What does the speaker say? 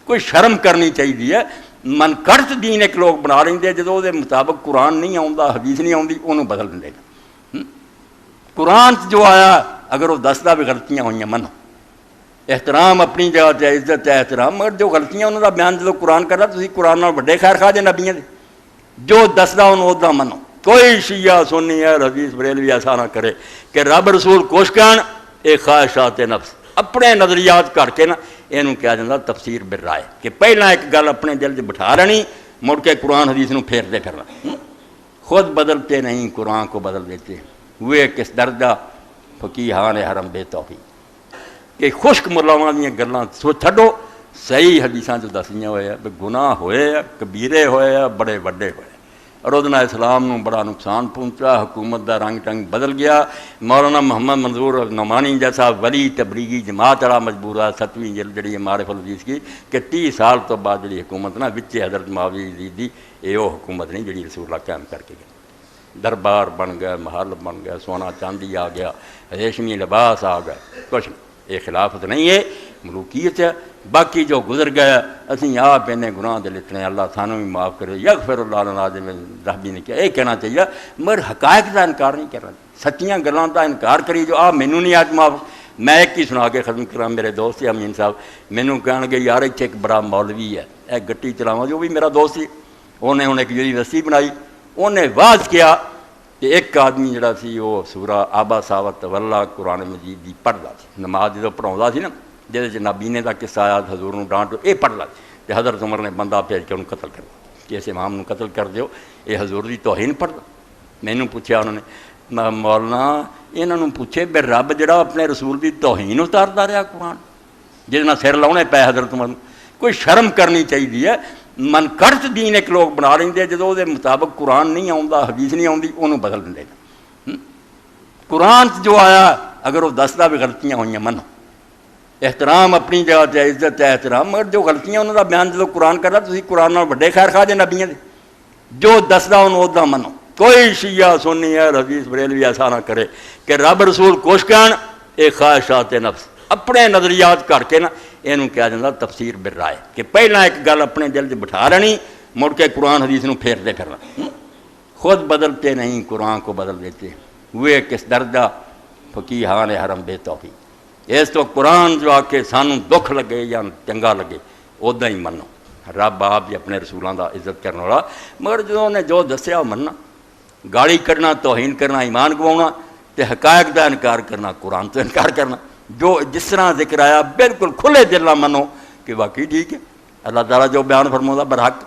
کوئی شرم کرنی چاہیے. من کڑت دین ایک لوگ بنا لیں جدو وہ مطابق قرآن نہیں آتا حدیث نہیں آتی انہوں بدل دیں گا. قرآن جو آیا اگر وہ دستا بھی غلطیاں ہوئی منو. احترام اپنی جگہ تے عزت ہے احترام, مگر جو غلطیاں انہوں کا بیان جب قرآن کرتا تھی قرآن نال وڈے خیر خواہ جے نبیاں دے جو دستا انہوں ادا منو. کوئی شیعہ سنی ہے حدیث بریلوی ایسا نہ کرے کہ رب رسول کچھ کہن اے خواہشات نفس اپنے نظریات کر کے نا یہ کہا جاتا تفسیر بالرائے کہ پہلا ایک گل اپنے دل سے بٹھا لینی مڑ کے قرآن حدیث نو پھیرتے پھرنا. خود بدلتے نہیں قرآن کو بدل دیتے ہوئے کس درجہ فقیہان حرم بے توفیق کہ خشک ملاواں دیاں گلاں سو چھڈو صحیح حدیثاں جو دسیاں ہوئے ہیں گناہ ہوئے ہیں کبیرے ہوئے ہیں بڑے وڈے ہوئے. روزنہ اسلام نو بڑا نقصان پہنچا, حکومت دا رنگ ٹنگ بدل گیا. مولانا محمد منظور نعمانی جیسا ولی تبلیغی جماعت والا مجبور ہے 7ویں جلد جڑی معارف الحدیث کی کہ 30 سال تو بعد جڑی حکومت نا وچے حضرت معاویہ یزید دی یہ وہ حکومت نہیں جڑی رسول اللہ قائم کر کے گئے. دربار بن گیا, محل بن گیا, سونا چاندی آ گیا, ریشمی لباس آ گئے, کچھ یہ خلافت نہیں ہے ملوکیت ہے. باقی جو گزر گیا اسی آپ انہیں گناہ دے لکھنے اللہ سانوں بھی معاف کرے یغفر اللہ لنا جویں رہبی نے کیا یہ کہنا چاہیے مگر حقائق کا انکار نہیں کرنا, سچیاں گلاں کا انکار کری جو آپ مینوں نہیں آج معاف. میں ایک ہی سنا کے ختم کراں, میرے دوست امین صاحب مینوں کہن گے یار اتنے ایک بڑا مولوی ہے ایک گٹی چلاواں جو بھی میرا دوست سی انہیں ہن ایک یونیورسٹی بنائی انہیں واضح کیا کہ ایک آدمی جڑا سی وہ سورہ آبا ساوت واللہ قرآن مجید دی پڑھدا سی نماز جدوں پڑھاوندا سی نا جہاں نابینے کا قصہ آیا حضور نو ڈانٹو یہ پڑھ لا تو حضرت عمر نے بندہ بھیج کے انہوں قتل کر دیا کہ اس امام نو قتل کر دیو یہ حضور دی توہین پڑھ دا. مینوں پوچھا انہوں نے مولانا انہوں پوچھے بے رب جڑا اپنے رسول دی توہین اتارتا رہا قرآن جہاں سر لاؤنے پے حضرت عمر کوئی شرم کرنی چاہیے. من کڑت دین ایک لوگ بنا لیں جدو وہ مطابق قرآن نہیں آتا حدیث نہیں آتی انہوں بدل دیں گا. قرآن جو آیا اگر وہ دستا بھی غلطیاں ہوئی منو. احترام اپنی جگہ تے عزت ہے احترام, مگر جو غلطیاں انہوں کا بیان جب قرآن کرتا تھی قرآن نال وڈے خیر خواہ جے نبیاں دے جو دستا انہوں ادا منو. کوئی شیعہ سنی ہے حدیث بریلوی ایسا نہ کرے کہ رب رسول کچھ کہن اے خواہشات نفس اپنے نظریات کر کے نا یہ کہا جاتا تفسیر بالرائے کہ پہلا ایک گل اپنے دل سے بٹھا لینی مڑ کے قرآن حدیث نو پھیرتے پھرنا. خود بدلتے نہیں قرآن کو بدل دیتے ہوئے کس درجہ فقیہان حرم بے توفیق. اس تو قرآن جو آ کے سانوں دکھ لگے یا چنگا لگے ادا ہی منو. رب آپ بھی اپنے رسولوں کا عزت کرنے والا مگر جو انہیں جو دسیا وہ مننا. گالی کرنا توہین کرنا ایمان گواؤنا تے حقائق کا انکار کرنا قرآن تو انکار کرنا. جو جس طرح ذکر آیا بالکل کھلے دل نہ منو کہ واقعی ٹھیک ہے اللہ تعالیٰ جو بیان فرماؤں برحق